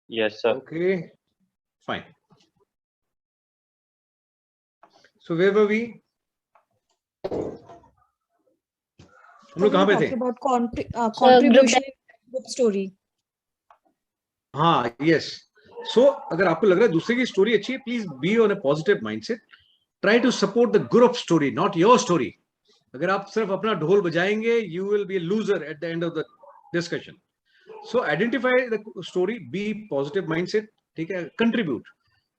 Yes, sir. Okay, fine. So where were we? हम लोग कहाँ पे थे? About contribution group story. हाँ, yes. So अगर आपको लग रहा है दूसरे की स्टोरी अच्छी है, please be on a positive mindset. Try to support the group story, not your story. अगर आप सिर्फ अपना ढोल बजाएंगे, you will be a loser at the end of the discussion. So identify the story, be positive mindset, ठीक है? Contribute.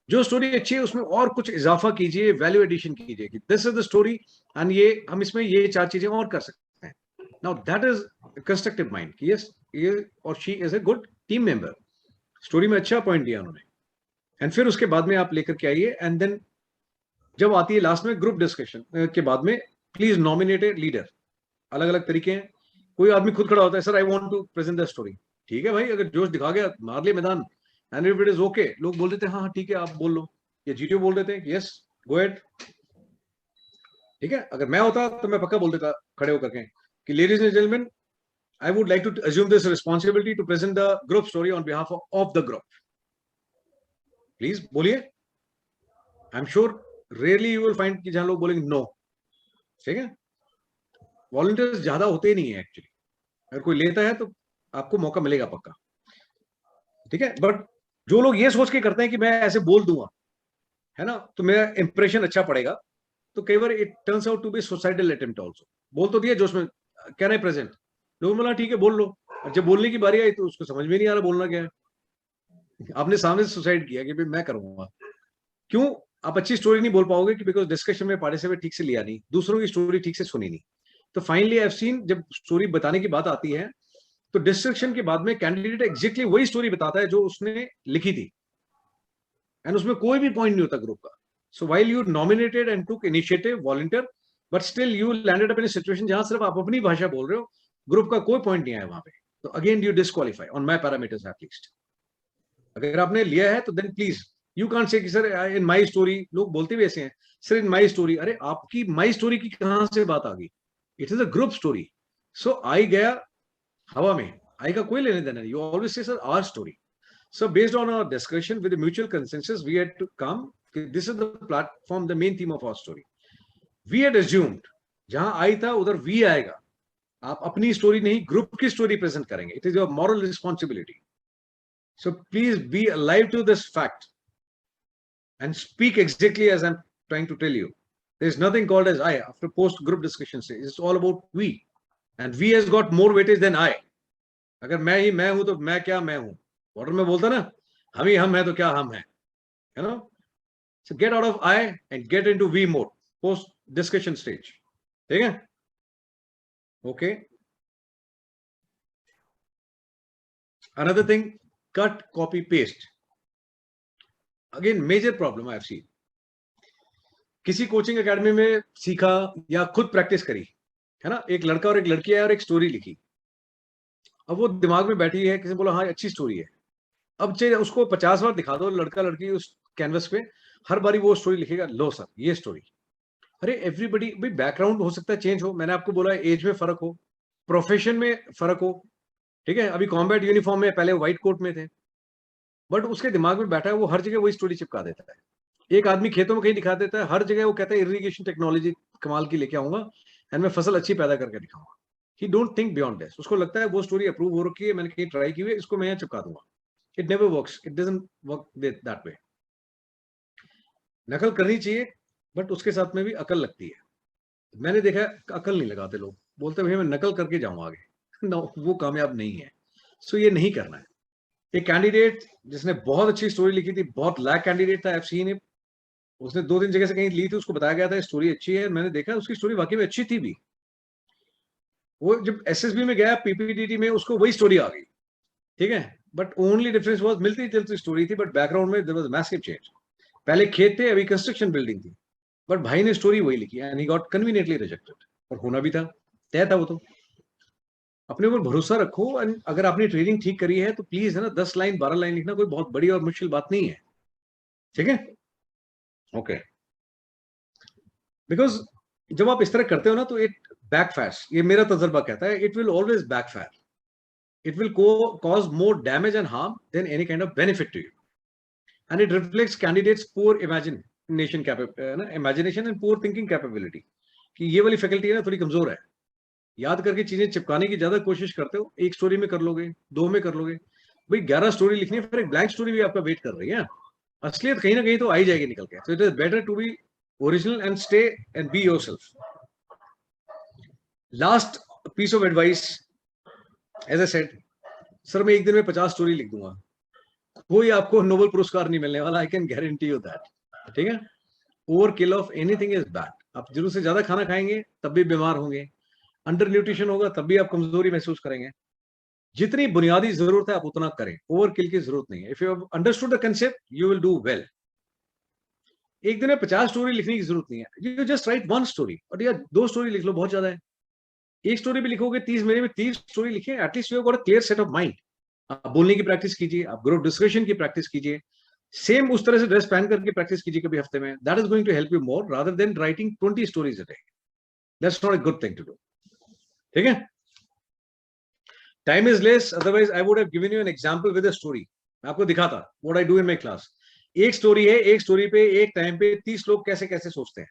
जो story अच्छी है उसमें और कुछ इजाफा कीजिए, वैल्यू एडिशन कीजिए कि this is the story and ये हम इसमें ये 4 चीजें और कर सकते हैं. Now that is constructive mind कि यस ये और she is a good team member. Story में अच्छा पॉइंट दिया उन्होंने एंड फिर उसके बाद में आप लेकर के आइए एंड देन जब आती है लास्ट में ग्रुप डिस्कशन के बाद में प्लीज नॉमिनेट ए लीडर. अलग अलग तरीके हैं. कोई आदमी खुद खड़ा होता है, sir I want to present the story. ठीक है भाई, अगर जोश दिखा गया मार लिया मैदान and if it is okay. लोग बोल देते हैं हाँ ठीक है आप बोल लो, या जीटीओ बोल देते हैं यस गो अहेड. ठीक है, अगर मैं होता तो मैं पक्का बोल देता खड़े होकर के कि ladies and gentleman I would like to assume this responsibility to present the group story on behalf of the group. Please बोलिए. I am sure rarely you will find कि जहां लोग बोलेंगे नो. ठीक है, वॉलंटियर्स ज्यादा होते ही नहीं है एक्चुअली. अगर कोई लेता है तो आपको मौका मिलेगा पक्का. ठीक है, बट जो लोग ये सोच के करते हैं कि मैं ऐसे बोल दूंगा है ना तो मेरा इंप्रेशन अच्छा पड़ेगा, तो कई बार it turns out to be suicidal attempt also. बोल तो दिया जोश में, कैन आई प्रेजेंट. लोग बोला ठीक है बोल लो. और जब बोलने की बारी आई तो उसको समझ में नहीं आ रहा बोलना क्या है. आपने सामने से सुसाइड किया कि भाई मैं करूंगा. क्यों? आप अच्छी स्टोरी नहीं बोल पाओगे कि बिकॉज डिस्कशन में पार्टिसिपेट ठीक से लिया नहीं, दूसरों की स्टोरी ठीक से सुनी नहीं. तो फाइनली आई हैव सीन जब स्टोरी बताने की बात आती है तो डिस्कशन के बाद में कैंडिडेट एग्जैक्टली वही स्टोरी बताता है जो उसने लिखी थी एंड उसमें कोई भी पॉइंट नहीं होता ग्रुप का. सो while you nominated and took initiative volunteer but still you landed up in a situation जहां सिर्फ आप अपनी भाषा बोल रहे हो, ग्रुप का कोई पॉइंट नहीं आया वहां पे. तो again you disqualify on my parameters at least. अगर आपने लिया है तो then please you can't say कि सर इन माय स्टोरी. लोग बोलते भी ऐसे हैं सर इन माय स्टोरी. अरे आपकी माय स्टोरी की कहां से बात आ गई? It is a group story. So I गया हवा में, आई का कोई लेने देना. You always say sir our story. So based on our discussion with the mutual consensus, we had to come. This is the platform, the main theme of our story. We had assumed जहां आई था उधर we आएगा. आप अपनी story नहीं group की story present करेंगे. It is your moral responsibility. So please be alive to this fact and speak exactly as I'm trying to tell you. There is nothing called as I after post group discussion stage. It's all about we, and we has got more weightage than I. अगर मैं ही मैं हूं तो मैं क्या मैं हूं. Border में बोलता ना हम ही हम है तो क्या हम है, you know. So get out of I and get into we mode post discussion stage. ठीक है? Okay. Another thing, cut, copy, paste. Again, major problem I have seen. किसी कोचिंग एकेडमी में सीखा या खुद प्रैक्टिस करी है ना. एक लड़का और एक लड़की है और एक स्टोरी लिखी. अब वो दिमाग में बैठी है, किसी बोला हाँ अच्छी स्टोरी है. अब चाहे उसको 50 बार दिखा दो लड़का लड़की उस कैनवस पे, हर बारी वो स्टोरी लिखेगा लो सर ये स्टोरी. अरे एवरीबडी भाई बैकग्राउंड हो सकता है चेंज हो. मैंने आपको बोला एज में फर्क हो, प्रोफेशन में फर्क हो. ठीक है, अभी कॉम्बैट यूनिफॉर्म में पहले व्हाइट कोट में थे, बट उसके दिमाग में बैठा है वो हर जगह वही स्टोरी चिपका देता है. एक आदमी खेतों में कहीं दिखा देता है, हर जगह वो कहता है इरिगेशन टेक्नोलॉजी कमाल की लेके आऊंगा एंड मैं फसल अच्छी पैदा करके दिखाऊंगा. ही डोंट थिंक बियॉन्ड दिस. उसको लगता है वो स्टोरी अप्रूव हो रखी है, मैंने कहीं ट्राई की हुई है, इसको मैं यहाँ चिपका दूंगा. It never works. It doesn't work that way. नकल करनी चाहिए बट उसके साथ में भी अकल लगती है. मैंने देखा अकल नहीं लगाते लोग, बोलते भैया मैं नकल करके जाऊंगा आगे. नो, वो कामयाब नहीं है. सो ये नहीं करना है. एक कैंडिडेट जिसने बहुत अच्छी स्टोरी लिखी थी, बहुत लैक कैंडिडेट था, आई हैव सीन इट. उसने 2-3 जगह से कहीं ली थी, उसको बताया गया था स्टोरी अच्छी है, मैंने देखा उसकी स्टोरी वाकई में अच्छी थी भी. वो जब एसएसबी में गया पीपीडीटी में उसको वही स्टोरी आ गई. ठीक है, बट ओनली डिफरेंस वाज मिलती जुलती स्टोरी थी बट बैकग्राउंड में देयर वाज मैसिव चेंज. पहले खेत थे, अभी कंस्ट्रक्शन बिल्डिंग थी, बट भाई ने स्टोरी वही लिखी and he got conveniently rejected. और होना भी था, तय था वो. तो अपने ऊपर भरोसा रखो एंड अगर आपने ट्रेनिंग ठीक करी है तो प्लीज है ना 10 लाइन 12 लाइन लिखना कोई बहुत बड़ी और मुश्किल बात नहीं है. ठीक है, ओके. बिकॉज जब आप इस तरह करते हो ना तो इट बैकफायर्स. ये मेरा तजर्बा कहता है, it will always backfire. it will cause more damage and harm than any kind of benefit to you. And it reflects candidates' poor imagination and poor thinking capability. कि ये वाली फैकल्टी है ना थोड़ी कमजोर है, याद करके चीजें चिपकाने की ज्यादा कोशिश करते हो, एक स्टोरी में कर लोगे, 2 में कर लोगे, भाई 11 स्टोरी लिखनी है, फिर एक ब्लैंक स्टोरी भी आपका वेट कर रही है, असलियत कहीं ना कहीं तो आ ही जाएगी निकल के. So it is better to be original and stay and be yourself. Last piece of advice, as I said, sir मैं एक दिन में 50 स्टोरी लिख दूंगा, कोई आपको नोबेल पुरस्कार नहीं मिलने वाला, I can guarantee you that. ठीक है, over kill of anything is bad. आप जरूर से ज्यादा खाना खाएंगे तब भी बीमार होंगे, अंडर न्यूट्रिशन होगा तब भी आप कमजोरी महसूस करेंगे. जितनी बुनियादी जरूरत है आप उतना करें, ओवर किल की जरूरत नहीं है. If you have understood the concept you will do well. एक दिन में 50 स्टोरी लिखने की जरूरत नहीं है, यू जस्ट राइट 1 स्टोरी, और या 2 स्टोरी लिख लो, बहुत ज्यादा है. एक स्टोरी भी लिखोगे 30 महीने में 30 स्टोरी लिखिए, at least you have got a clear set of mind. आप बोलने की प्रैक्टिस कीजिए, आप ग्रुप डिस्कशन की प्रैक्टिस कीजिए, सेम उस तरह से ड्रेस पहन करके प्रैक्टिस कीजिए कभी हफ्ते में. That is going to help you more rather than writing 20 stories a day. That's not a good thing to do. ठीक है, time is less, otherwise I would have given you an example with a story. मैं आपको दिखाता what I do in my class. एक story है, एक story पे एक टाइम पे 30 लोग कैसे कैसे सोचते हैं,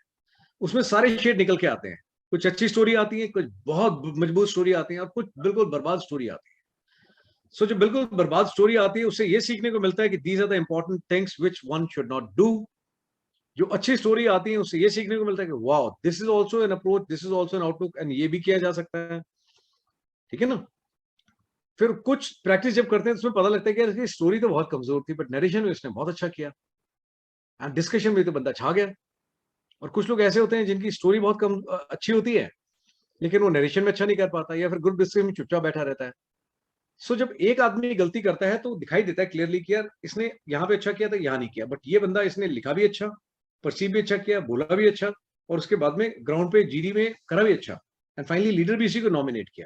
उसमें सारे शेड निकल के आते हैं. कुछ अच्छी स्टोरी आती है, कुछ बहुत मजबूत स्टोरी आती है, और कुछ बिल्कुल बर्बाद स्टोरी आती है. सो जो बिल्कुल बर्बाद स्टोरी आती है उससे ये सीखने को मिलता है कि these are the important things which one should not do. जो अच्छी स्टोरी आती है उससे ये सीखने को मिलता है कि wow, this is also an approach, this is also an outlook, and ये भी किया जा सकता है. ठीक है ना. फिर कुछ प्रैक्टिस जब करते हैं तो उसमें पता लगता है कि इसकी स्टोरी तो बहुत कमजोर थी, बट नरेशन में इसने बहुत अच्छा किया, एंड डिस्कशन में तो बंदा छा गया. और कुछ लोग ऐसे होते हैं जिनकी स्टोरी बहुत कम अच्छी होती है लेकिन वो नरेशन में अच्छा नहीं कर पाता, या फिर ग्रुप डिस्कशन में चुपचाप बैठा रहता है. सो जब एक आदमी गलती करता है तो दिखाई देता है क्लियरली कि यार इसने यहाँ पे अच्छा किया था, यहाँ नहीं किया, बट ये बंदा इसने लिखा भी अच्छा, परसीव भी अच्छा किया, बोला भी अच्छा, और उसके बाद में ग्राउंड पे जीडी में करा भी अच्छा, एंड फाइनली लीडर भी इसी को नॉमिनेट किया.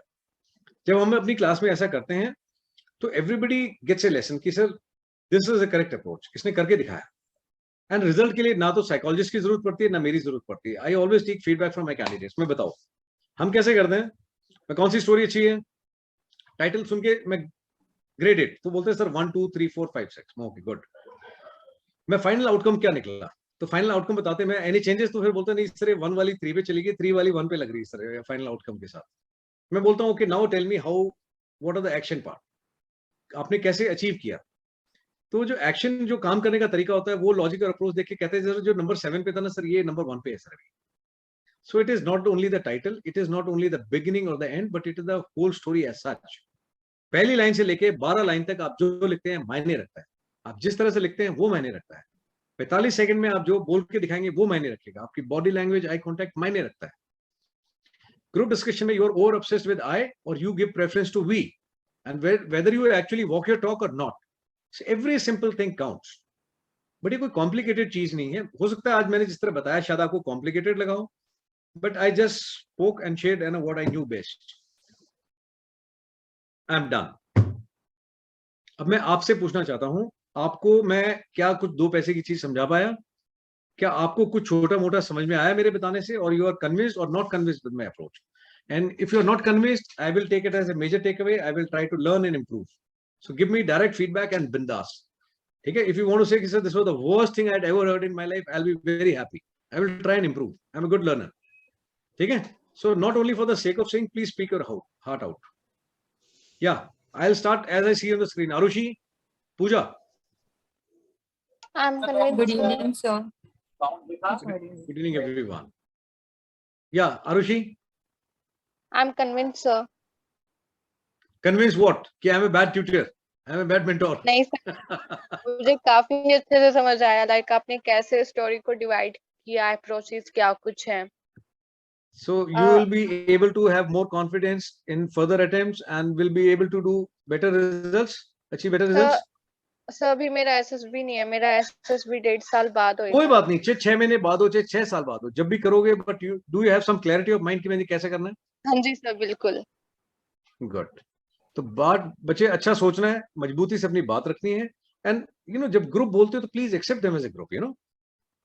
जब हम अपनी क्लास में ऐसा करते हैं तो एवरीबडी गेट्स ए लेसन कि sir this is a correct approach, इसने करके दिखाया. एंड रिजल्ट के लिए ना तो साइकोलॉजिस्ट की जरूरत पड़ती है ना मेरी जरूरत पड़ती है. I always take feedback from my candidates. मैं बताओ हम कैसे करते हैं, मैं कौन सी स्टोरी अच्छी है, टाइटल सुन के मैं ग्रेड इट, तो बोलते हैं सर 1 2 3 4 5 6, ओके गुड. मैं फाइनल आउटकम क्या निकला, तो फाइनल आउटकम बताते हैं, मैं एनी चेंजेस, तो फिर बोलते नहीं सर 1 वाली 3 पे चली गई, 3 वाली 1 पे लग रही है सर फाइनल आउटकम के साथ. मैं बोलता हूँ okay now tell me how, what are the action part, आपने कैसे अचीव किया. तो जो एक्शन, जो काम करने का तरीका होता है, वो लॉजिक और अप्रोच देख के कहते हैं सर जो नंबर 7 पे था ना सर, ये नंबर 1 पे है सर अभी. So it is not only the title, it is not only the beginning और the end, but it is the whole story as such. पहली लाइन से लेके 12 लाइन तक आप जो लिखते हैं मायने रखता है. आप जिस तरह से लिखते हैं वो मायने रखता है. 45 सेकंड में आप जो बोल के दिखाएंगे वो मायने रखेगा. आपकी बॉडी लैंग्वेज, आई कॉन्टैक्ट मायने रखता है. ग्रुप डिस्कशन में you are over obsessed with I और you give preference to we, and whether you actually walk your talk और not. Every simple thing counts. But ये कोई कॉम्प्लिकेटेड चीज नहीं है. हो सकता है आज मैंने जिस तरह बताया शायद आपको कॉम्प्लिकेटेड लगा हो, but I just spoke and shared and what I knew best. I am done. अब मैं आपसे पूछना चाहता हूं, आपको मैं क्या कुछ 2 पैसे की चीज समझा पाया? क्या आपको कुछ छोटा मोटा समझ में आया मेरे बताने से, और यू आर कन्विंस्ड और not convinced with my approach? And if you are not convinced, I will take it as a major take away. I will try to learn and improve. So give me direct feedback and बिंदास. ठीक है, if you want to say कि sir this was the worst thing I had ever heard in my life, I will be very happy. I will try and improve. I am a good learner. ठीक है, so not only for the sake of saying, please speak your heart out. या I'll start as I see on the screen. Arushi, Pooja. I'm convinced. Good evening, sir. Good evening, everyone. Yeah, Arushi. I'm convinced, sir. Convinced what? कि I'm a bad tutor. I'm a bad mentor. नहीं sir, मुझे काफी अच्छे से समझ आया. Like आपने कैसे स्टोरी को डिवाइड किया, अप्रोचेस क्या कुछ है. So you will be able to have more confidence in further attempts and will be able to do better results, achieve better results. Sir अभी मेरा एसएसबी नहीं है, मेरा एसएसबी 1.5 साल बाद होएगा. कोई बात नहीं, 6 महीने बाद हो, 6 साल बाद हो, जब भी करोगे, but you do you have some clarity of mind कि मैंने कैसे करना है? हाँ जी सर, बिल्कुल. Good. तो बात बच्चे अच्छा सोचना है, मजबूती से अपनी बात रखनी है, एंड यू नो जब ग्रुप बोलते हो तो please accept them as a group, you know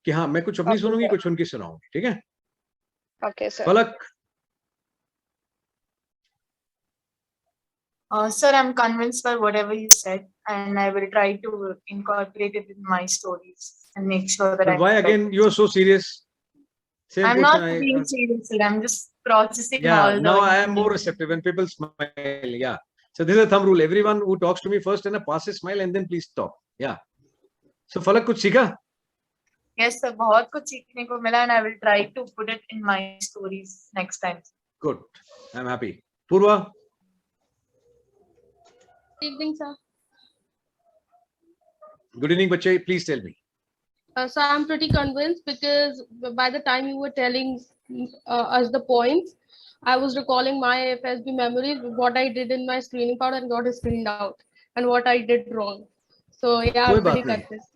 कि हाँ मैं कुछ अपनी सुनूंगी, कुछ उनकी सुनाऊंगी. ठीक है, ओके सर. फलक. Sir, I'm convinced by whatever you said, and I will try to incorporate it in my stories and make sure that But why again you are so serious? Same I'm question. not being serious, sir. I'm just processing Yeah, all the. now I am more receptive when people smile. Yeah. So this is a thumb rule. Everyone who talks to me first and passes smile and then please talk. Yeah. So Falak, कुछ सीखा? Yes, sir. बहुत कुछ सीखने को मिला, and I will try to put it in my stories next time. Good. I'm happy. Purva. Good evening, sir. Good evening, बच्चे. Please tell me. So I'm pretty convinced because by the time you were telling us the points, I was recalling my FSB memories, what I did in my screening part and got screened out, and what I did wrong. So yeah, कोई I'm pretty बात नहीं. convinced.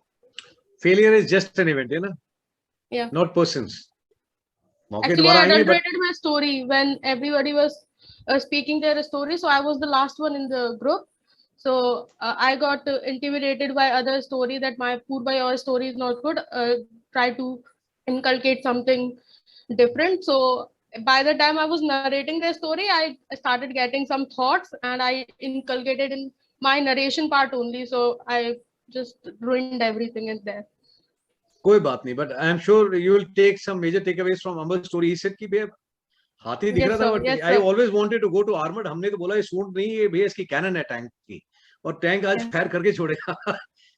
Failure is just an event, है ना? Yeah. Not persons. मौके Actually, दोबारा I आएंगे, but adulterated my story when everybody was speaking their story. So I was the last one in the group. So I got intimidated by other story that my Purva, your story is not good. Try to inculcate something different. So by the time I was narrating the story, I started getting some thoughts and I inculcated in my narration part only. So I just ruined everything in there. कोई बात नहीं. But I am sure you will take some major takeaways from Amber's story. He said कि भैया हाथी दिख Yes, रहा था, sir. but Yes, I sir. always wanted to go to armored. हमने तो बोला ये सूंड नहीं, ये भैया इसकी कैनन है टैंक की, और टैंक आज Yes. फायर करके छोड़ेगा.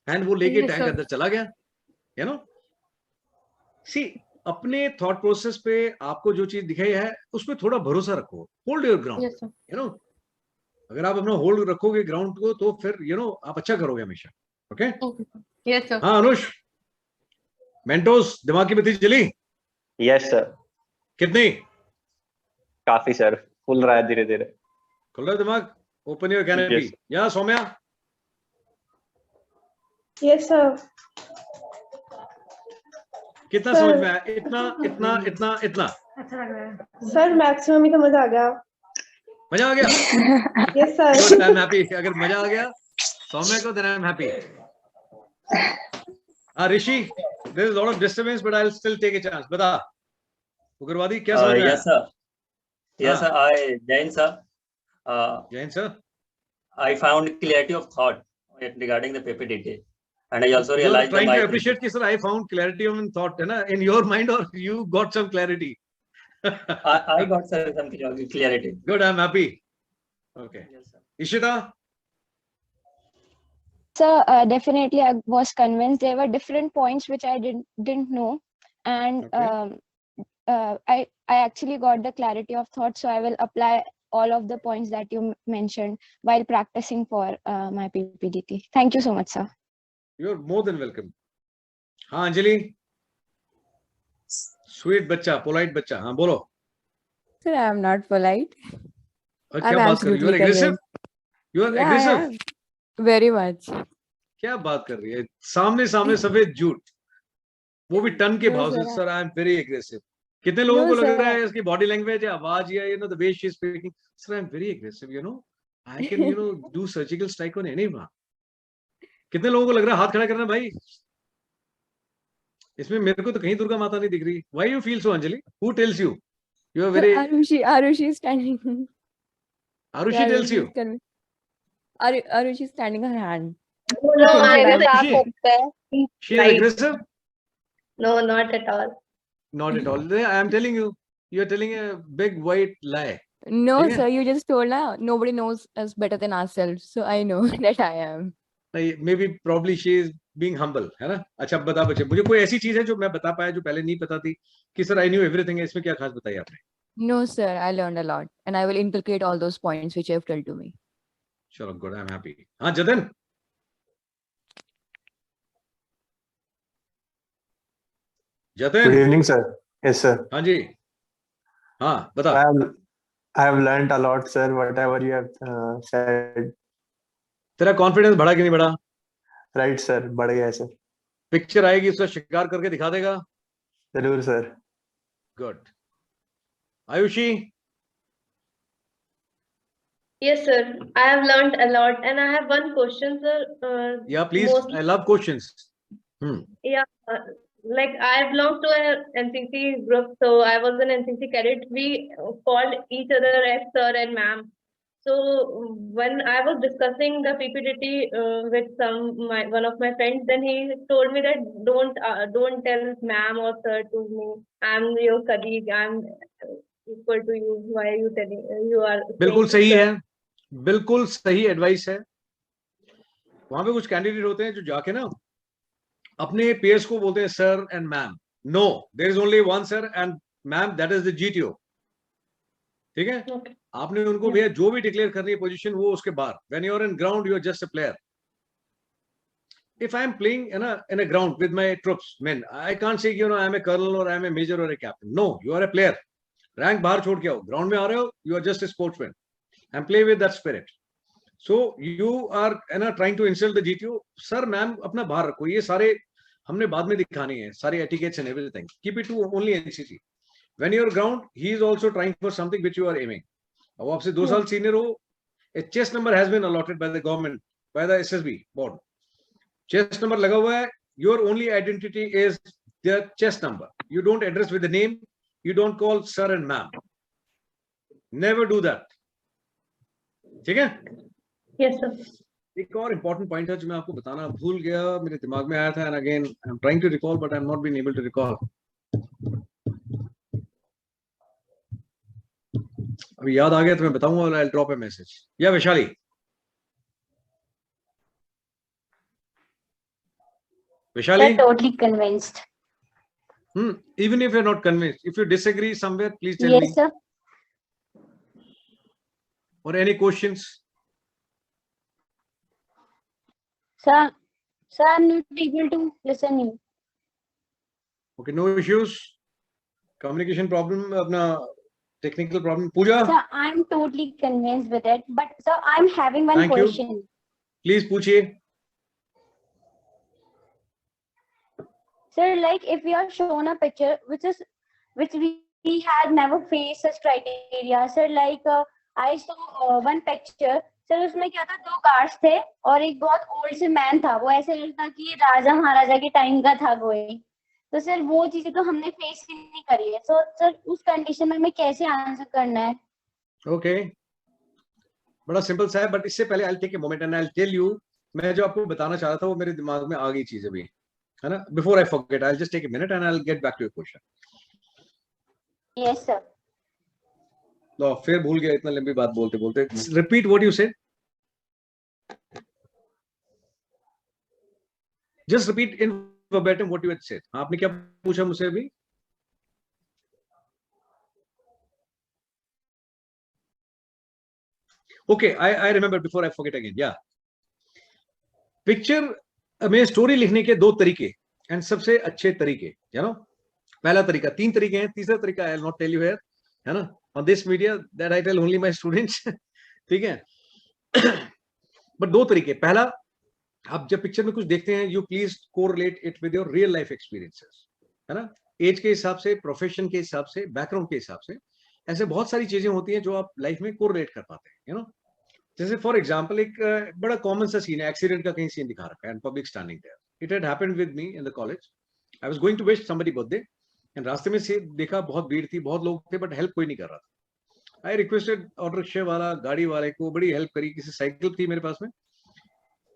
एंड वो लेके Yes, टैंक sir. अंदर चला गया. You know, see, अपने थॉट प्रोसेस पे आपको जो चीज दिखाई है उसपे थोड़ा भरोसा रखो. Hold your ground. Yes, sir. You know, अगर आप अपना होल्ड रखोगे ग्राउंड को तो फिर यू नो आप अच्छा करोगे हमेशा. Okay. Okay, sir. Yes, sir. हाँ अनुष, मेंटोस दिमाग की बत्ती जली? Yes sir. कितनी? काफी सर. खुल रहा है धीरे धीरे. खुल रहा है दिमाग? Open your canopy. Yes. Yeah Saumya? Yes sir. कितना Sir. समझ में आया? इतना इतना इतना इतना सर मैक्सिमम ही तो मजा आ गया. मजा आ गया? Yes sir. Good, I'm happy. अगर मजा आ गया सौम्या को, then I'm happy. Rishi, there is a lot of disturbance, but I'll still take a chance. बता, उग्रवादी क्या समझ में आया? Yes sir. Yes sir. Jain sir. Jain sir. I found clarity of thought regarding the PPDT, and I also You're realized trying that to appreciate कि sir I found clarity of thought, है ना? In your mind, or you got some clarity? I got some clarity. Good, I'm happy. Okay. Yes sir. Ishita? Sir, definitely I was convinced. There were different points which I didn't know, and Okay. I actually got the clarity of thought. So I will apply all of the points that you mentioned while practicing for my PPDT. Thank you so much, sir. You're more than welcome. हाँ Anjali, sweet बच्चा, polite बच्चा. हाँ बोलो. Sir, I am not polite. और I'm क्या बात कर रही हो? You are absolutely aggressive. You are Yeah, I aggressive. am. Very much. क्या बात कर रही है? सामने सामने सफेद झूठ, वो भी टन के No, भाव से. sir. Sir I am very aggressive. कितने लोगों No, को लग sir. रहा है इसकी बॉडी लैंग्वेज या आवाज या the way she is speaking, sir I am very aggressive, you know I can do surgical strike on anyone. कितने लोगों को लग रहा है हाथ खड़ा करना भाई? इसमें मेरे को तो कहीं दुर्गा माता नहीं दिख रही. Why you feel so Anjali? Who tells you? You are very. Arushi is standing. Arushi tells you? Arushi is standing her hand. No, मेरे Arushi. साथ होता है. She is aggressive? No, not at all. Not at all. I am telling you, you are telling a big white lie. No, ठीक है? sir, you just told now. Nobody knows us better than ourselves. So I know that I am. Maybe probably she is being humble, है ना? अच्छा बता बच्चे, मुझे कोई ऐसी चीज है जो मैं बता पाया जो पहले नहीं पता थी कि सर आई न्यू एवरीथिंग है, इसमें क्या खास बताइए आपने? No, sir, I learned a lot. And I will inculcate all those points which you have told to me. चलो गुड, आई एम हैप्पी. हाँ जतन, Good जतन. evening, sir. Yes, sir. हाँ जी, हाँ बता. I have learned a lot, sir. Whatever you have said. तेरा confidence बढ़ा कि नहीं बढ़ा? Right, sir. बढ़ गया, sir. पिक्चर आएगी उसका शिकार करके दिखा देगा. जरूर, sir. Good. Ayushi? Yes, sir. I have learned a lot, and I have one question, sir. या please, I love questions. Like I belong to an NCC group, so I was an NCC cadet. We called each other as sir and ma'am. So when I was discussing the PPDT with one of my friends, then he told me that don't tell ma'am or sir to me. I'm your colleague. I'm equal to you. Why are you telling? You are बिल्कुल saying सही sir? है, बिल्कुल सही advice है। वहां पे कुछ candidate होते हैं जो जाके ना अपने पेयर्स को बोलते हैं sir and ma'am. No, there is only one sir and ma'am, that is the GTO। ठीक है, Okay. आपने उनको भैया जो भी डिक्लेयर करनी है पोजीशन, वो उसके बाहर। When you are in ground, you are just a player. If I am playing in a ground with my troops, men, I can't say I am a colonel or I am a major or a captain. No, you are a player. Rank बाहर छोड़ के आओ, ground में आ रहे हो, you are just a sportsman and play with that spirit. So you are trying to insult the GTO. Sir, ma'am, अपना बाहर रखो। ये सारे हमने बाद में दिखानी है, सारे etiquettes and everything. Keep it to only NCC. When you are ground, he is also trying for something which you are aiming. अब आपसे 2 साल सीनियर हो, a chess number has been allotted by the government, by the SSB board. Chess number लगा हुआ है, your only identity is the chess number. You don't address with the name, you don't call sir and ma'am. Never do that. ठीक है? Yes, sir. एक और important point है जो मैं आपको बताना भूल गया, मेरे दिमाग में आया था, and again I'm trying to recall but I'm not being able to recall. अभी याद आ गया तो मैं बताऊंगा, और I'll drop a message. Yeah, Vishali. Vishali? They're totally convinced. Even if you're not convinced, if you disagree somewhere, please tell me. Yes, sir. Or any questions? Sir, I'm not able to listen you. Okay, no issues. Communication problem, अपना technical problem. Pooja? Sir, I'm totally convinced with it. But sir, I'm having one Thank you. question. Please पूछिए. Sir, like if we are shown a picture which we had never faced such criteria. Sir, like I saw one picture. Sir, उसमें क्या था, 2 cards थे और एक बहुत old से man था। वो ऐसे लगता कि ये राजा महाराजा के टाइम का था कोई। तो सर वो चीजें तो हमने फेस ही नहीं करी है। सो सर उस कंडीशन में हमें कैसे आंसर करना है? Okay. बड़ा सिंपल सा है, बट इससे पहले I'll take a moment and I'll tell you, मैं जो आपको बताना चाह रहा था वो मेरे दिमाग में आ गई चीज अभी, है ना? Before I forget, I'll just take a minute and I'll get back to your question. Yes, sir. लो, फिर भूल गया इतना लंबी बात बोलते बोलते। Repeat what you said. Just repeat in verbatim what you had said. आपने क्या पूछा मुझसे अभी? Okay, I remember before I forget again. Yeah. Picture में स्टोरी लिखने के 2 तरीके एंड सबसे अच्छे तरीके, you know? पहला तरीका, 3 तरीके हैं, तीसरा तरीका I will not tell you here, है ना? On this media that I tell only my students. ठीक है? बट 2 तरीके। पहला, आप जब पिक्चर में कुछ देखते हैं, you please correlate it with your real life experiences, है ना? एज के हिसाब से, प्रोफेशन के हिसाब से, बैकग्राउंड के हिसाब से, ऐसे बहुत सारी चीजें होती हैं जो आप लाइफ में कोरिलेट कर पाते हैं, यू नो? जैसे फॉर एग्जांपल एक बड़ा कॉमन सा सीन है, एक्सीडेंट का कहीं सीन दिखा रखा है and public standing there. It had happened with me in the college. I was going to wish somebody birthday and रास्ते में से देखा बहुत भीड़ थी, बहुत लोग थे, बट हेल्प कोई नहीं कर रहा था। आई रिक्वेस्टेड ऑटो रिक्शा वाला, गाड़ी वाले को, बड़ी हेल्प करी। किसी साइकिल थी मेरे पास में,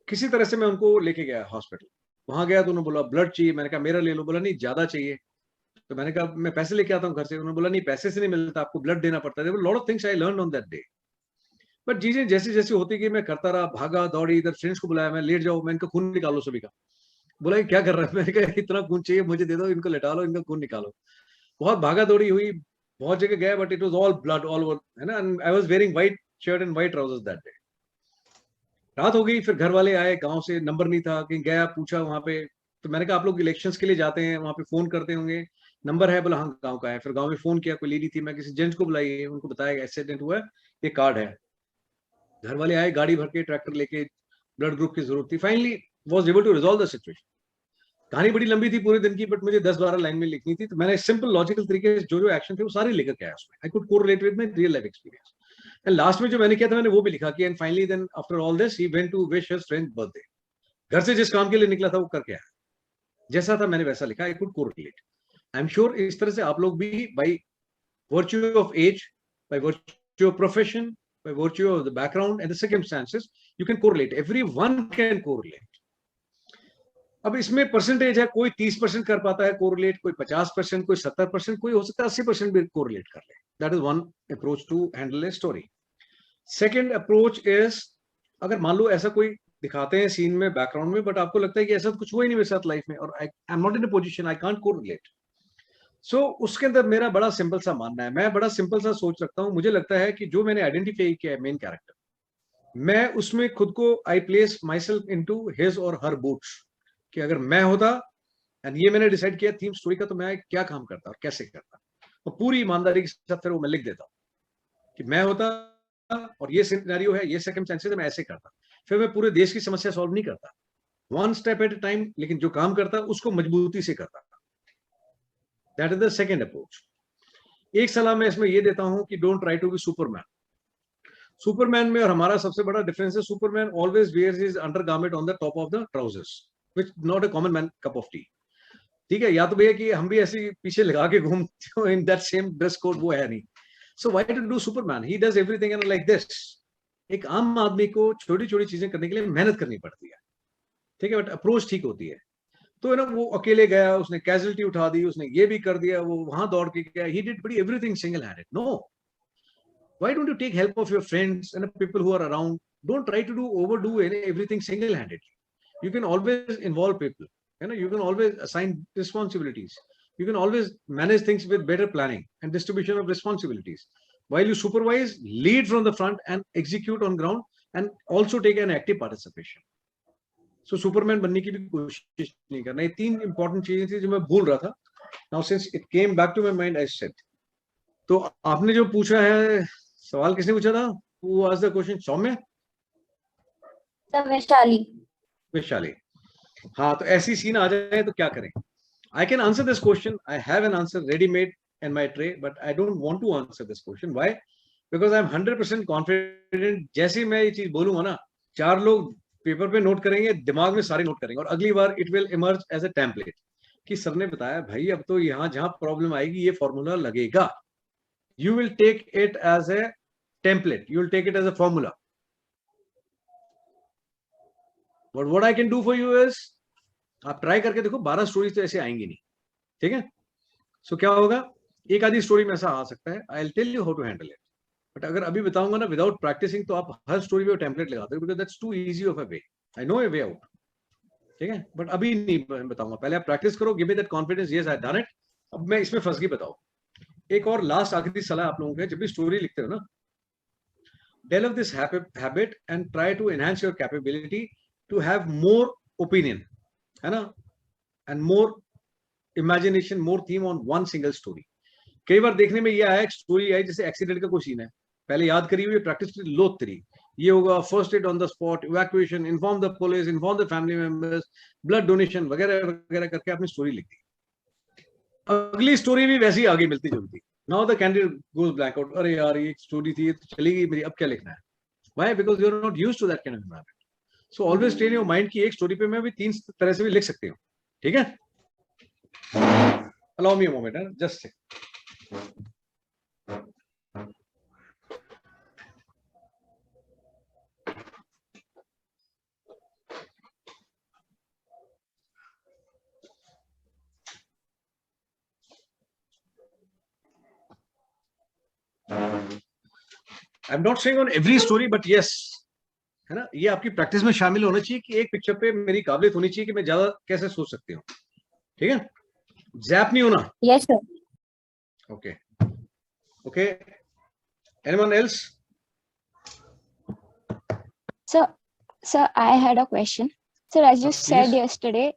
किसी तरह से मैं उनको लेके गया हॉस्पिटल। वहां गया तो उन्होंने बोला ब्लड चाहिए। मैंने कहा मेरा ले लो। बोला नहीं ज्यादा चाहिए। तो मैंने कहा मैं पैसे लेके आता हूँ घर से। उन्होंने बोला नहीं पैसे से नहीं मिलता, आपको ब्लड देना पड़ता है। Lot of things I learn on that day. But चीजें जैसी जैसी होती गई मैं करता रहा, भागा दौड़ी, इधर फ्रेंड्स को बुलाया, मैं लेट जाओ, मैं इनका खून निकालो सभी का। बोला क्या कर रहा है? मैंने कहा इतना खून चाहिए मुझे, दे दो, इनको लेटा लो, इनका खून निकालो। बहुत भागा दौड़ी हुई, बहुत जगह गया, but it was all blood all over, है ना? And I was wearing white shirt and white trousers that day. रात हो गई, फिर घर वाले आए, गांव से नंबर नहीं था, कहीं गया, पूछा वहां पे। तो मैंने कहा आप लोग इलेक्शंस के लिए जाते हैं, वहां पे फोन करते होंगे, नंबर है? बोला हाँ गांव का है। फिर गांव में फोन किया, कोई लेडी थी, मैं किसी जेंट्स को बुलाई, उनको बताया एक्सीडेंट हुआ है, ये कार्ड है। घर वाले आए, गाड़ी भर के, ट्रैक्टर लेके, ब्लड ग्रुप की जरूरत थी। Finally was able to resolve the situation. कहानी बड़ी लंबी थी पूरे दिन की, बट मुझे 10-12 लाइन में लिखनी थी, तो मैंने सिंपल लॉजिकल तरीके से जो एक्शन थे वो सारे लेकर के आया उसमें। आई could correlate with my real life experience. And last में जो मैंने किया था मैंने वो भी लिखा कि and finally then after all this he went to wish his friend birthday. घर से जिस काम के लिए निकला था वो करके आया, जैसा था मैंने वैसा लिखा। I could correlate. I am sure इस तरह से आप लोग भी by virtue of age, by virtue of profession, by virtue of the background and the circumstances, you can correlate. Everyone can correlate. अब इसमें परसेंटेज है, कोई 30% कर पाता है कोरिलेट, कोई 50%, कोई 70%, कोई हो सकता है 80% भी कोरिलेट कर ले. That is one approach to handle a story. Second approach is, अगर मान लो ऐसा कोई दिखाते हैं सीन में बैकग्राउंड में, बट आपको लगता है कि ऐसा कुछ हुआ ही नहीं मेरे साथ लाइफ में, और I am not in a position, I can't correlate. So उसके अंदर मेरा बड़ा सिंपल सा मानना है, मैं बड़ा सिंपल सा सोच रखता हूं. मुझे लगता है कि जो मैंने आइडेंटिफाई किया है मेन कैरेक्टर, मैं उसमें खुद को I place myself into his और हर बूट्स, कि अगर मैं होता, एंड ये मैंने डिसाइड किया थीम स्टोरी का, तो मैं क्या काम करता और कैसे करता, और पूरी ईमानदारी के साथ फिर वो मैं लिख देता हूँ कि मैं होता और ये सिनेरियो है, ये सर्कमस्टेंसेस है, मैं ऐसे करता. फिर मैं पूरे देश की समस्या सॉल्व नहीं करता, one step at a time, लेकिन जो काम करता उसको मजबूती से करता. That is the second approach. एक सलाह मैं इसमें ये देता हूं कि don't try to be Superman. Superman में और हमारा सबसे बड़ा डिफरेंस है, Superman always wears his undergarment on the top of the trousers, which not a common man cup of tea. ठीक है, या तो भैया कि हम भी ऐसे पीछे लगा के घूमते हो in that same dress code, वो है नहीं. So why to do Superman, he does everything and like this. एक आम आदमी को छोटी छोटी चीजें करने के लिए मेहनत करनी पड़ती है, ठीक है, बट अप्रोच ठीक होती है. तो ना वो अकेले गया, उसने कैजुअलिटी उठा दी, उसने ये भी कर दिया, वो वहां दौड़ के गया, ही डिड बड़ी everything single handed. No, why don't you take help of your friends and people who are around. Don't try to do overdo everything single handedly. You can always involve people, you can always assign responsibilities, you can always manage things with better planning and distribution of responsibilities. While you supervise, lead from the front and execute on ground, and also take an active participation. So Superman बनने की भी कोशिश नहीं करना. ये तीन important चीजें थी जो मैं भूल रहा था. Now since it came back to my mind, I said. तो आपने जो पूछा है सवाल, किसने पूछा था? Who asked the question? सौम्य? विशाली. हाँ, तो ऐसी सीन आ जाए तो क्या करें? I can answer this question. I have an answer ready made in my tray, but I don't want to answer this question. Why? Because I am 100% confident. जैसे मैं ये चीज बोलूंगा ना, 4 लोग पेपर पे नोट करेंगे, दिमाग में सारे नोट करेंगे, और अगली बार it will emerge as a template कि सर ने बताया भाई, अब तो यहाँ जहाँ प्रॉब्लम आएगी ये फॉर्मूला लगेगा. You will take it as a template. You will take it as a formula. But what I can do for you is, आप ट्राई करके देखो, 12 स्टोरीज तो ऐसे आएंगी नहीं, ठीक है? सो क्या होगा, एक आधी स्टोरी में ऐसा आ सकता है. I will tell you how to handle it. But अगर अभी बताऊंगा ना विदाउट प्रैक्टिसिंग, तो आप हर स्टोरी पे टेम्पलेट लगाते हो, because that's too easy of a way. I know a way out, ठीक है, बट अभी नहीं बताऊंगा. पहले आप प्रैक्टिस करो, give me that confidence, yes I done it. अब मैं इसमें फंस गई, बताओ. एक और लास्ट आखिरी सलाह आप लोगों को है, जब भी स्टोरी लिखते हो ना, develop this habit and try to enhance your capability to have more opinion, है ना, and more imagination, more theme on one single story. कई बार देखने में ये आया, एक स्टोरी आई जैसे एक्सीडेंट का कोई सीन है, पहले याद करी हुई, प्रैक्टिस करी, लो तेरी ये होगा, first aid on the spot, evacuation, inform the police, inform the family members, blood donation वगैरह वगैरह करके आपने स्टोरी लिख दी. अगली स्टोरी भी वैसी आगे मिलती जुलती. Now the candidate goes black out, अरे यार ये स्टोरी थी, ये तो चली गई मेरी, अब क्या लिखना है? Why? Because you are not used to that kind of environment. So always train your mind कि एक स्टोरी पे मैं भी 3 तरह से भी लिख सकती हूँ, ठीक है? Allow me a moment, just a I'm not saying on every story, but yes, है ना, ये आपकी प्रैक्टिस में शामिल होना चाहिए कि एक पिक्चर पे मेरी काबिलियत होनी चाहिए कि मैं ज्यादा कैसे सोच सकती हूँ, ठीक है? जैप नहीं होना. Yes, sir. Okay. Okay. Anyone else? Sir, I had a question. Sir, as you said Please. yesterday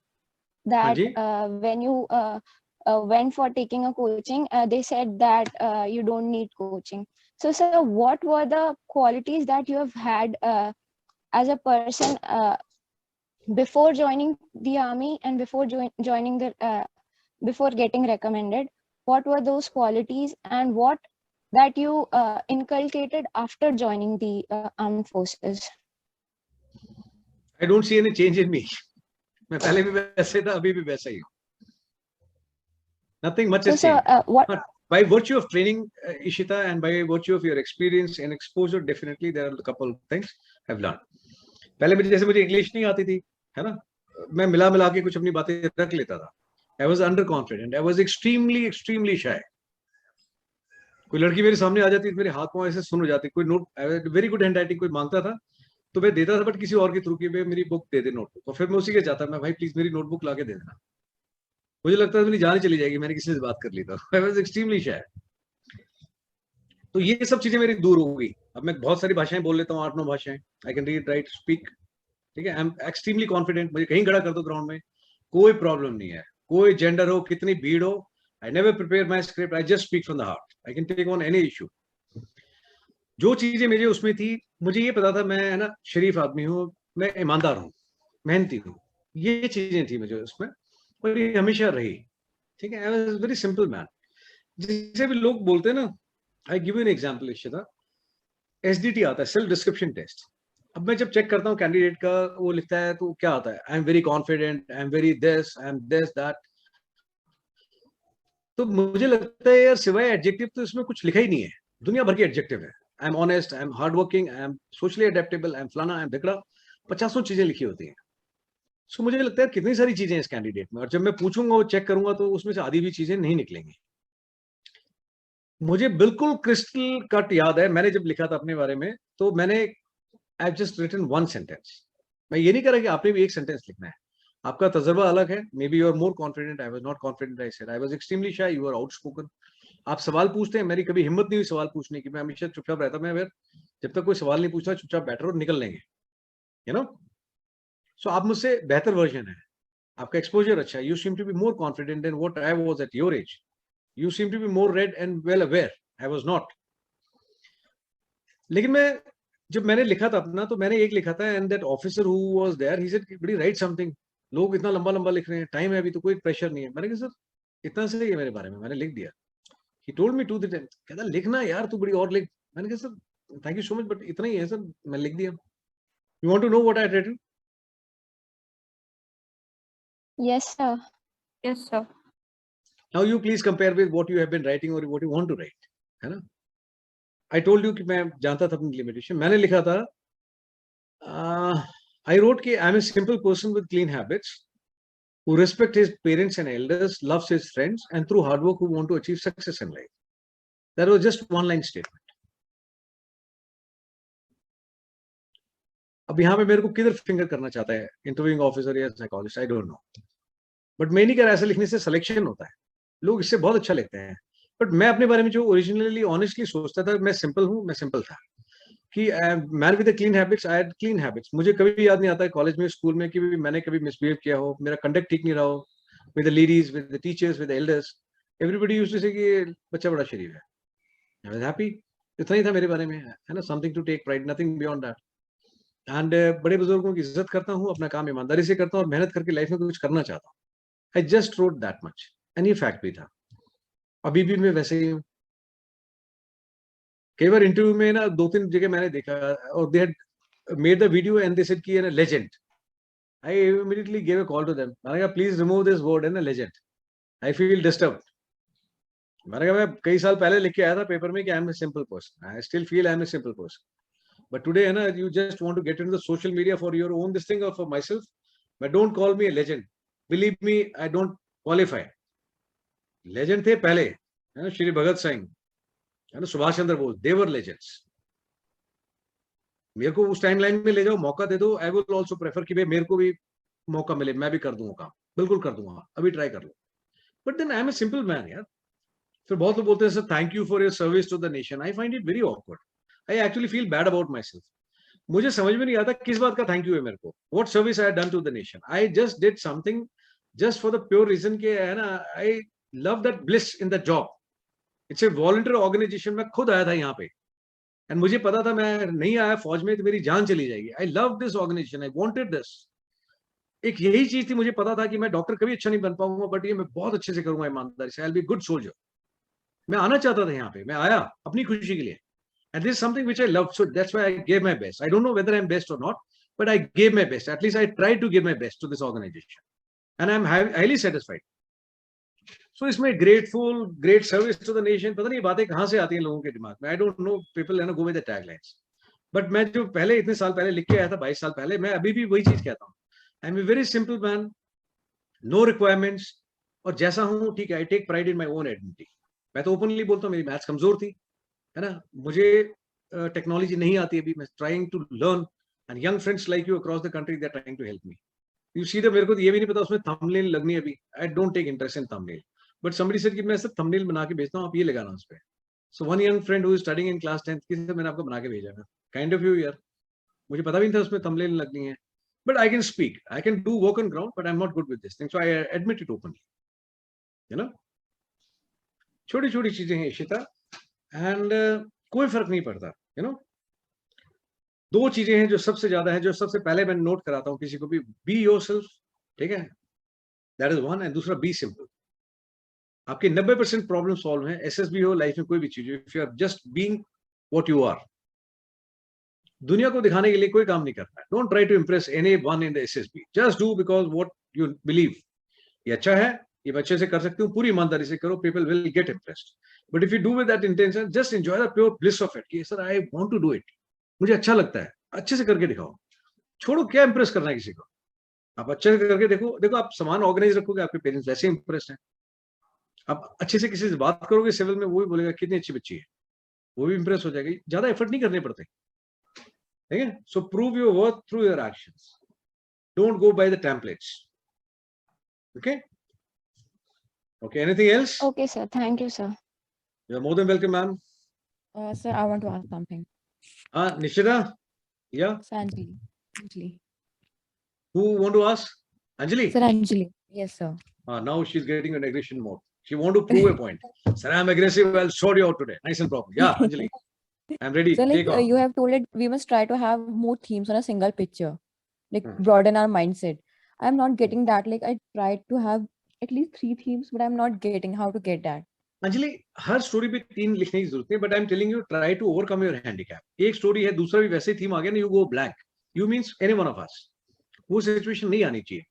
that Hanji? when you went for taking a coaching, they said that you don't need coaching. So, sir, what were the qualities that you have had as a person before joining the army and before joining the before getting recommended? What were those qualities, and what that you inculcated after joining the armed forces? I don't see any change in me. मैं पहले भी वैसे था, अभी भी वैसा ही हूँ. Nothing much has changed. What? by virtue of training, Ishita, and by virtue of your experience and exposure, definitely there are a couple of things I've learned. पहले मुझे इंग्लिश नहीं आती थी, है ना, मैं मिला के कुछ अपनी बातें रख लेता था. I was underconfident. I was extremely shy. कोई लड़की मेरे सामने आ जाती, मेरे हाथ पांव ऐसे सुन हो जाते. कोई note, very good hand writing कोई मांगता था तो मैं देता था, बट किसी और के थ्रू की मेरी बुक दे दे, नोटबुक, और फिर मैं उसी के जाता, मैं भाई प्लीज मेरी नोटबुक ला के दे देना. मुझे लगता था मेरी जान चली जाएगी, मैंने किसी से बात कर ली था. I was extremely shy. तो ये सब चीजें मेरी दूर हो गई. अब मैं बहुत सारी भाषाएं बोल लेता हूँ, 8-9 भाषाएं. I can read, right, speak. ठीक है, आई एम एक्सट्रीमली कॉन्फिडेंट. मुझे कहीं खड़ा कर दो ग्राउंड में, कोई प्रॉब्लम नहीं है. कोई जेंडर हो, कितनी भीड़ हो, I never prepare my script. I just speak from the heart. I can take on any issue. जो चीजें मेरे उसमें थी, मुझे ये पता था मैं, है ना, शरीफ आदमी हूँ, मैं ईमानदार हूँ, मेहनती हूँ. ये चीजें थी मुझे उसमें, और ये हमेशा रही. ठीक है, I was very simple man. जिसे भी लोग बोलते हैं ना, I give you an example. Ishita, SDT आता है, सेल्फ डिस्क्रिप्शन टेस्ट. अब मैं जब चेक करता हूँ कैंडिडेट का, वो लिखता है तो क्या आता है, I am very confident, I am very this, I am this that. तो मुझे लगता है यार, सिवाय एडजेक्टिव तो इसमें कुछ लिखा ही नहीं है. दुनिया भर के एडजेक्टिव है. I am honest, I am hard working, I am socially adaptable, I am फलाना, आई एम ढिकड़ा. 50 चीजें लिखी होती हैं. सो मुझे लगता है कितनी सारी चीजें इस कैंडिडेट में, और जब मैं पूछूंगा, वो चेक करूंगा, तो उसमें से आधी भी चीजें नहीं निकलेंगी. मुझे बिल्कुल क्रिस्टल कट याद है, मैंने जब लिखा था अपने बारे में, तो मैंने आई जस्ट रिटन 1 सेंटेंस. मैं ये नहीं कह रहा कि आपने भी एक सेंटेंस लिखना है, आपका तजर्बा अलग है. Maybe you are more confident, I was not confident. I said I was extremely shy, you are outspoken. आप सवाल पूछते हैं, मेरी कभी हिम्मत नहीं हुई सवाल पूछने की. मैं हमेशा चुपचाप रहता. मैं जब तक कोई सवाल नहीं पूछता, चुपचाप बैठो और निकल लेंगे, यू नो. सो आप मुझसे बेहतर वर्जन है, आपका एक्सपोजर अच्छा है. You seem to be more confident than what I was at your age. You seem to be more read and well aware. I was not. लेकिन मैं जब मैंने लिखा था अपना, तो मैंने एक लिखा था, and that officer who was there, he said, बड़ी राइट समथिंग. लोग इतना लंबा लंबा लिख रहे हैं, टाइम है अभी, तो कोई प्रेशर नहीं है. मैंने कहा सर इतना सही है मेरे बारे में, मैंने लिख दिया. He told me to the time, कहता लिखना यार तू बड़ी और लिख. मैंने कहा sir thank you so much, but इतना ही है सर, मैं लिख दिया. You want to know what I written? Yes, sir. Yes, sir. Now you please compare with what you have been writing or what you want to write, है ना. I told you कि मैं जानता था अपनी लिमिटेशन. मैंने लिखा था, I wrote कि I am a simple person with clean habits who respect his parents and elders, loves his friends, and through hard work who want to achieve success in life. That was just one line statement. अब यहाँ पे मेरे को किधर finger करना चाहता है, interviewing officer या psychologist, I don't know. But मैं नहीं कह रहा ऐसा लिखने से सिलेक्शन होता है, लोग इससे बहुत अच्छा लिखते हैं. बट मैं अपने बारे में जो ओरिजिनली ऑनेस्टली सोचता था, मैं सिंपल हूँ, मैं सिंपल था कि man with clean habits. I had clean habits. मुझे कभी भी याद नहीं आता है कॉलेज में, स्कूल में, कि मैंने कभी मिसबिहेव किया हो, मेरा कंडक्ट ठीक नहीं रहा हो with the ladies, with the teachers, with the elders. Everybody used to say कि बच्चा बड़ा शरीफ है. I was happy. इतना ही था मेरे बारे में, है ना. Something to take pride, nothing beyond that. And बड़े बुजुर्गों की इज्जत करता हूँ, अपना काम ईमानदारी से करता हूँ, और मेहनत करके लाइफ में कुछ करना चाहता हूँ. I just wrote that much, and ये फैक्ट भी था. अभी भी मैं वैसे ही हूँ. कई बार इंटरव्यू में ना 2-3 जगह मैंने देखा, और they had made the video and they said कि ना legend. I immediately give a call to them. मैंने कहा प्लीज रिमूव दिस वर्ड, है ना, लेजेंड. I feel disturbed. मैंने कहा मैं कई साल पहले लिख के आया था पेपर में कि I am a simple person. I still feel I am a simple person. But today, है ना, you just want to get into the social media for your own this thing or for myself. But don't call me a legend. Believe me, I don't qualify. Legend थे पहले, है ना, श्री भगत सिंह, है ना, Subhash Chandra Bose, they were legends. मेरे को उस timeline में ले जाओ, मौका दे दो. I will also prefer कि भाई मेरे को भी मौका मिले, मैं भी कर दूंगा काम, बिल्कुल कर दूंगा, अभी ट्राई कर लो. But then I am a simple man, यार. फिर बहुत लोग बोलते हैं sir thank you for your service to the nation. I find it very awkward. I actually feel bad about myself. मुझे समझ में नहीं आता किस बात का थैंक यू है मेरे को. What service I had done to the nation? I just did something just for the pure reason कि, है ना, I love that bliss in the job. It's a voluntary organization. मैं खुद आया था यहाँ पे, and मुझे पता था मैं नहीं आया फौज में तो मेरी जान चली जाएगी. I love this organization. I wanted this. एक यही चीज थी. मुझे पता था कि मैं डॉक्टर कभी अच्छा नहीं बन पाऊंगा, बट ये मैं बहुत अच्छे से करूंगा ईमानदारी से. I'll be good soldier. मैं आना चाहता था यहाँ पे, मैं आया अपनी खुशी के लिए. And this is something which I love, so that's why I gave my best. I don't know whether I'm best or not, but I gave my best. At least I tried to give my best to this organization, and I'm highly satisfied. So इसमें grateful, great service to the nation, पता नहीं बातें कहाँ से आती हैं लोगों के दिमाग में, आई डोंट नो, पीपल है ना go with the taglines. But मैं जो पहले इतने साल पहले लिख के आया था, 22 साल पहले, मैं अभी भी वही चीज कहता हूँ, I am a very simple man, no requirements, और जैसा हूँ ठीक है, I take pride in my own identity. मैं तो ओपनली बोलता हूँ, मेरी मैथ्स कमजोर थी, है ना, मुझे टेक्नोलॉजी नहीं आती अभी, मैं trying to learn, and young friends like you across the country they are trying to help me. You see the, मेरे को तो ये भी नहीं पता उसमें थंबनेल लगनी है अभी, I don't take interest in thumbnail, but somebody said कि मैं सिर्फ थंबनेल बना के भेजता हूँ, आप ये लगाना उस पे। So one young friend who is studying in class 10th की, मैंने आपको बना के भेजा है, काइंड ऑफ यू यार, मुझे पता भी नहीं था उसमें थंबनेल लगनी है, but I can speak, I can do work on ground, but I am not good with this thing, so I admit it openly, है ना। छोटी छोटी चीजें हैं इशिता, एंड कोई फर्क नहीं पड़ता, यू नो। दो चीजें हैं जो सबसे ज्यादा है, जो सबसे पहले मैं नोट कराता हूँ किसी को भी, बी योरसेल्फ, ठीक है, दैट इज वन, एंड दूसरा बी सिंपल। आपके 90% प्रॉब्लम सॉल्व है, एसएसबी हो, लाइफ में कोई भी चीज हो, if you are just being what you are. दुनिया को दिखाने के लिए कोई काम नहीं करना है, don't try to impress anyone in the SSB, just do because what you believe, ये अच्छा है, ये अच्छे से कर सकते हो, पूरी ईमानदारी से करो, people will get impressed. But if you do with that intention, just enjoy the pure bliss of it, कि sir I want to do it, मुझे अच्छा लगता है, अच्छे से करके दिखाओ, छोड़ो क्या इंप्रेस करना है किसी को, आप अच्छे से करके देखो। देखो आप सामान ऑर्गेनाइज रखोगे, आपके पेरेंट्स वैसे इंप्रेस्ड हैं, आप अच्छे से किसी से बात करोगे सिविल में, वो भी बोलेगा कितनी अच्छी बच्ची है, वो भी इंप्रेस हो जाएगी, ज्यादा एफर्ट नहीं करने पड़ते, ठीक है। सो prove your worth through your actions, don't go by the templates, okay. Okay, anything else? Okay, sir. Thank you, sir. You're more than welcome, ma'am. Sir, I want to ask something. Nishita? Yeah? Sir, Anjali. Anjali. Who want to ask? Anjali? Sir, Anjali. Yes, sir. Now she's getting an aggression mode. She want to prove a point. Sir, I'm aggressive. I'll sort you out today. Nice and proper. Yeah, Anjali. I'm ready. So, like, Take off. you have told it, we must try to have more themes on a single picture. Like, broaden our mindset. I'm not getting that. Like, I tried to have at least 3 themes, but I'm not getting how to get that. Anjali, हर story पे 3 लिखने की जरूरत नहीं, but I am telling you try to overcome your handicap. एक story है, दूसरा भी वैसे थीम आ गया ना, you go blank, you means any one of us, वो सिचुएशन नहीं आनी चाहिए।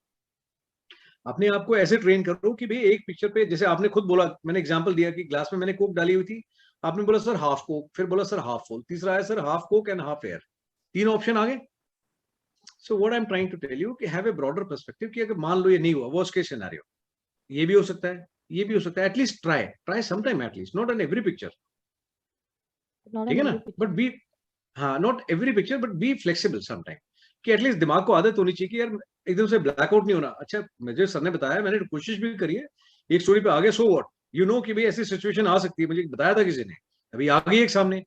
अपने आप को ऐसे ट्रेन करो कि भाई एक पिक्चर पे, जैसे आपने खुद बोला, मैंने एग्जांपल दिया कि ग्लास में मैंने कोक डाली हुई थी, आपने बोला सर हाफ कोक, फिर बोला सर हाफ फुल, तीसरा है sir half coke and half air, 3 option आ गए। So what I am trying to tell you कि हैव ए ब्रॉडर पर्सपेक्टिव, कि अगर मान लो ये नहीं हुआ, वर्स्ट केस सिनेरियो, ये भी हो सकता है, ये भी हो सकता है, at least try sometime, at least not on every picture, ठीक है ना, बट बी, हाँ not every picture, but be flexible sometime, कि एटलीस्ट दिमाग को आदत होनी चाहिए कि यार एकदम से ब्लैकआउट नहीं होना। अच्छा, मुझे सर ने बताया, मैंने कोशिश भी करी है, एक स्टोरी पे आ गया, सो व्हाट, यू नो कि भाई ऐसी सिचुएशन आ सकती है, मुझे बताया था किसी ने, अभी आ गई एक सामने,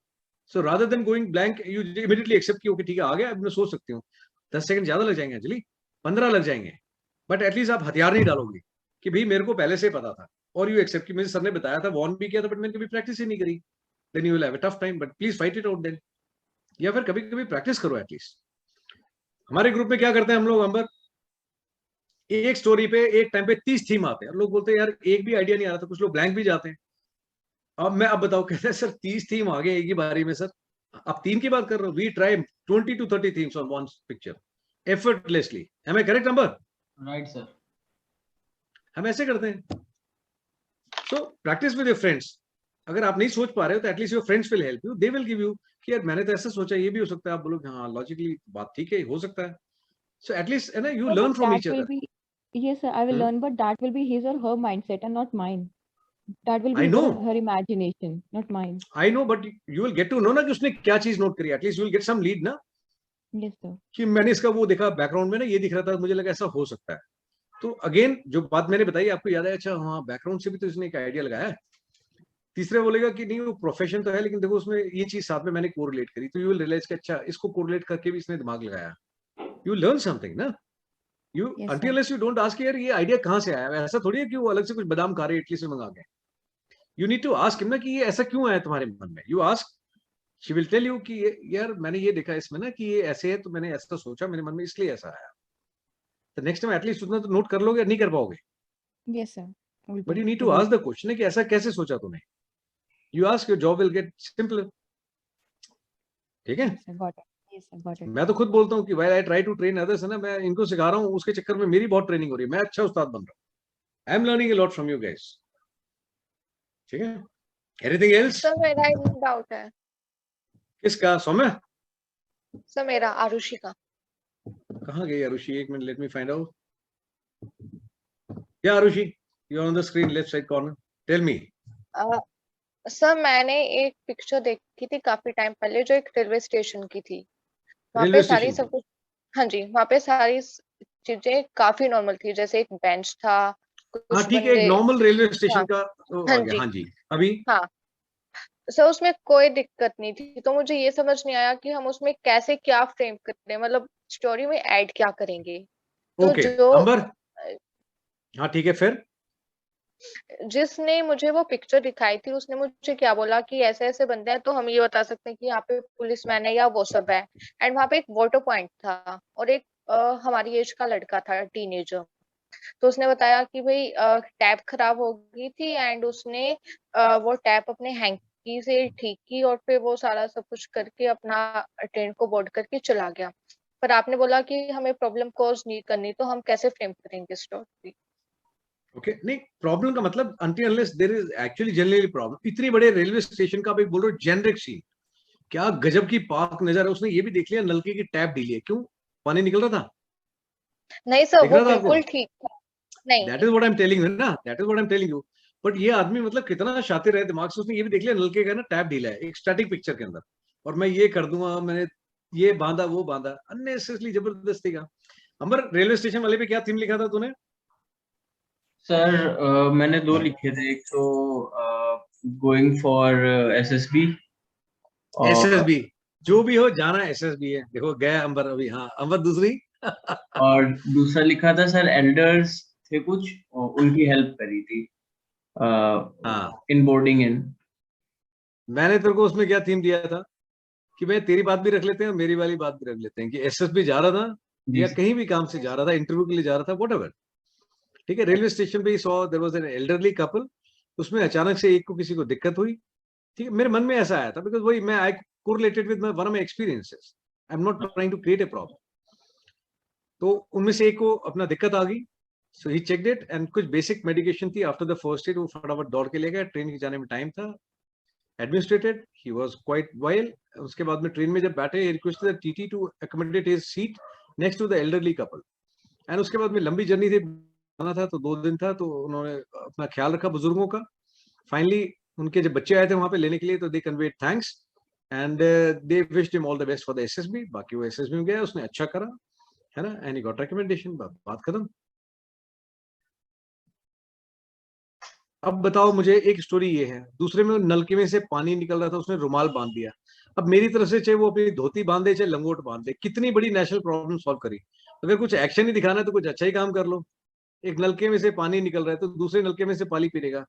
so rather than going blank, you immediately accept कि ओके ठीक है आ गया, अब मैं सोच सकती हूँ। 10 सेकंड ज्यादा लग जाएंगे अंजलि, 15 लग जाएंगे, बट एटलीस्ट आप हथियार नहीं डालोगे कि भाई मेरे को पहले से पता था, और यू एक्सेप्ट कि मुझे सर ने बताया था, वार्न भी किया था, बट मैंने कभी प्रैक्टिस ही नहीं करी, then you will have a tough time, but please fight it out then, या फिर कभी कभी प्रैक्टिस करो एटलीस्ट। हमारे ग्रुप में क्या करते हैं हम लोग, अंबर, एक स्टोरी पे एक टाइम पे 30 थीम आते हैं, लोग बोलते हैं यार एक भी आइडिया नहीं आ रहा था, कुछ लोग ब्लैंक भी जाते हैं। अब बताओ, कहते हैं सर 30 थीम आ गए एक ही बारी में, सर आप 3 की बात कर रहे हो, we try 20 to 30 themes on one picture effortlessly, am I correct number? Right sir. हम ऐसे करते हैं। So practice with your friends, अगर आप नहीं सोच पा रहे हो तो at least your friends will help you, they will give you कि यार मैंने तो ऐसा सोचा, ये भी हो सकता है, आप बोलोगे हाँ लॉजिकली बात ठीक है, हो सकता है। So at least है ना, you learn from each other. Yes sir, I will learn, but that will be his or her mindset and not mine. That will be her imagination, not mine. I know, but you will get to know ना कि उसने क्या चीज note करी, at least you will get some lead ना। Yes sir. कि मैंने इसका वो देखा बैकग्राउंड में ना, ये दिख रहा था, मुझे लगा ऐसा हो सकता है। तो अगेन जो बात मैंने बताई आपको याद है, अच्छा हाँ बैकग्राउंड से भी तो इसने एक आइडिया लगाया है। तीसरे बोलेगा कि नहीं वो प्रोफेशन तो है, लेकिन देखो उसमें ये चीज साथ में मैंने कोरिलेट करी, तो यू विल रियलाइज कि अच्छा इसको कोरिलेट करके भी इसने दिमाग लगाया। यू लर्न समथिंग ना, you until unless you don't ask यार ये आइडिया कहाँ से आया, ऐसा थोड़ी है कि वो अलग से कुछ बादाम खा रहे इटली से मंगा के। You need to ask him ना कि ये ऐसा क्यों आया तुम्हारे मन में, you ask, she will tell you कि यार मैंने ये देखा इसमें ना कि ये ऐसे है, तो मैंने ऐसा सोचा मेरे मन में, इसलिए ऐसा आया। तो नेक्स्ट टाइम एटलीस्ट उतना तो नोट कर लोगे, नहीं कर पाओगे। Yes sir, but you need to ask the question कि ऐसा कैसे सोचा तूने, you ask, your job will get simpler. ठीक है, मैं तो खुद बोलता हूँ कि while I try to train others, है ना, मैं इनको सिखा रहा हूँ, उसके चक्कर में मेरी बहुत ट्रेनिंग हो रही है, मैं अच्छा उस्ताद बन रहा हूँ। I am learning a lot from you guys. ठीक है. Anything else? सर मेरा एक डाउट है. किसका? सौम्य? सर मेरा आरुषि का. कहाँ गई आरुषि? एक minute, let me find out. Yeah Arushi, you are on the screen left side corner. Tell me. Sir मैंने एक पिक्चर देखी थी काफी टाइम पहले जो एक रेलवे स्टेशन की थी. वहाँ रेलवे पे सारी स्टेशन सब कुछ, हाँ जी, वहाँ पे सारी चीजें काफी नॉर्मल थी. जैसे एक बेंच था, हाँ कुछ ठीक है, एक बंदे. नॉर्मल रेलवे स्टेशन हाँ का तो आ हाँ गया. जी हाँ जी. अभी हाँ. सर उसमें कोई दिक्कत नहीं थी. तो मुझे ये समझ नहीं आया कि हम उसमें कैसे क्या फ्रेम करते हैं, मतलब स्टोरी में ऐड क्या करेंगे. तो ओके. जो अंबर, हाँ ठीक है. फिर जिसने मुझे वो पिक्चर दिखाई थी उसने मुझे क्या बोला कि ऐसे ऐसे बंदे हैं तो हम ये बता सकते हैं कि यहाँ पे पुलिस मैन है या वो सब है. एंड वहाँ पे एक वाटर पॉइंट था और एक हमारी एज का लड़का था, टीनेजर. तो उसने बताया कि भाई टैप खराब हो गई थी एंड उसने वो टैप अपने हैंकी से ठीक की और फिर वो सारा सब कुछ करके अपना ट्रेन को बोर्ड करके चला गया. पर आपने बोला कि हमें प्रॉब्लम कॉज नहीं करनी, तो हम कैसे फ्रेम करेंगे स्टोरी. ओके. नहीं, प्रॉब्लम का मतलब until unless there is actually generally problem. इतनी बड़े रेलवे स्टेशन का आप एक बोल रहे हो जेनरिक सीन, क्या गजब की पार्क नजर है. उसने ये भी देख लिया नलके की टैप ढीली है, क्यों पानी निकल रहा था? नहीं सर दिख वो रहा था आपको? बिल्कुल ठीक था. नहीं that is what I am telling you ना, that is what I am telling you. But ये आदमी मतलब कितना शातिर है दिमाग से, उसने ये भी देख लिया नलके का ना टैप ढीला है एक स्टैटिक पिक्चर के अंदर, और मैं ये कर दूंगा, मैंने ये बांधा वो बांधा, अननेसेसरली जबरदस्ती का. अंबर, रेलवे स्टेशन वाले पे क्या थीम लिखा था तूने? सर मैंने 2 लिखे थे. एक तो गोइंग फॉर एसएसबी. एसएसबी जो भी हो, जाना एसएसबी है. देखो गया अंबर अभी. हाँ अंबर, दूसरी? और दूसरा लिखा था सर एल्डर्स थे कुछ, और उनकी हेल्प करी थी इन बोर्डिंग इन. मैंने तेरे को उसमें क्या थीम दिया था कि मैं तेरी बात भी रख लेते हैं और मेरी वाली बात भी रख लेते हैं कि एसएसबी जा रहा था या कहीं भी काम से जा रहा था, इंटरव्यू के लिए जा रहा था, व्हाटएवर. ठीक है. रेलवे स्टेशन पे he saw there was an elderly couple. उसमें अचानक से एक को किसी को दिक्कत हुई. ठीक है. मेरे मन में ऐसा आया था बिकॉज वही मैं I correlated with one of my experiences. I am not trying to create a problem. तो उनमें से एक को अपना दिक्कत आ गई. So he checked it and कुछ बेसिक मेडिकेशन थी. आफ्टर द फर्स्ट एड वो फटाफट दौड़ के ले गया. ट्रेन के जाने में टाइम था. Administrated, he was quite well. उसके बाद में ट्रेन में जब बैठे, he requested the TT to accommodate his seat next to the elderly couple. And उसके बाद में लंबी जर्नी थी, आना था तो 2 दिन था, तो उन्होंने अपना ख्याल रखा बुजुर्गों का. फाइनली उनके जब बच्चे आए थे वहां पे लेने के लिए, तो they conveyed thanks and they wished him all the best for the SSB. बाकी वो एसएसबी में गया, उसने अच्छा करा है ना, एंड ही गॉट रिकमेंडेशन. बात खत्म. अब बताओ मुझे, एक स्टोरी ये है, दूसरे में नलके में से पानी निकल रहा था, उसने रुमाल बांध दिया. अब मेरी तरफ से चाहे वो अपनी धोती बांधे चाहे लंगोट बांधे, कितनी बड़ी नेशनल प्रॉब्लम सॉल्व करी. अगर कुछ एक्शन ही दिखाना है तो कुछ अच्छा ही काम कर लो. एक नलके में से पानी निकल रहा है तो दूसरे नलके में से पानी पीएगा.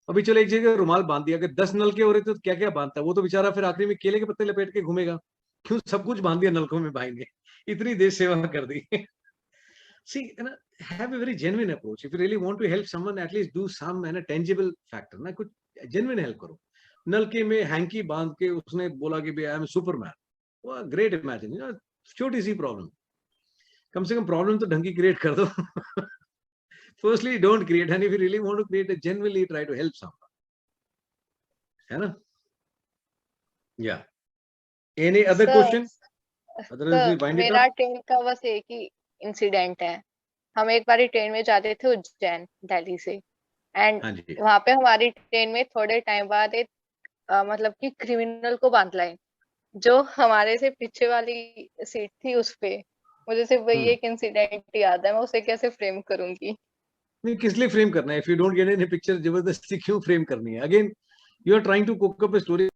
अभी चलो एक जगह रुमाल बांध दिया, अगर 10 नलके हो रहे थे तो क्या क्या बांधता, वो तो बेचारा फिर आखिरी में केले के पत्ते लपेट के घूमेगा. क्यों सब कुछ बांध दिया नलकों में भाई ने, इतनी देश सेवा कर दी. See, have a very genuine approach. If you really want to help someone, at least do some tangible factor. ना कुछ genuine help करो. नलके में हैंकी बांध के उसने बोला कि भाई आई एम सुपरमैन. वाह, ग्रेट. इमेजिन, छोटी सी प्रॉब्लम, कम से कम प्रॉब्लम तो ढंग की क्रिएट कर दो. Firstly, don't create, and if you really want to create, genuinely try to help someone. है ना? Yeah. Any other question? मेरा ट्रेन का बस एक ही इंसिडेंट है. हम एक बार ट्रेन में जाते थे उज्जैन दिल्ली से, एंड वहां पे हमारी ट्रेन में थोड़े टाइम बाद एक मतलब कि क्रिमिनल को बांध लाए जो हमारे से पीछे वाली सीट थी उस पे. मुझे सिर्फ वही एक इंसिडेंट याद है, मैं उसे कैसे फ्रेम करूंगी. नहीं, किस लिए फ्रेम करना है? If you don't get any picture, जबरदस्ती क्यों फ्रेम करनी है? Again you are trying to cook up a story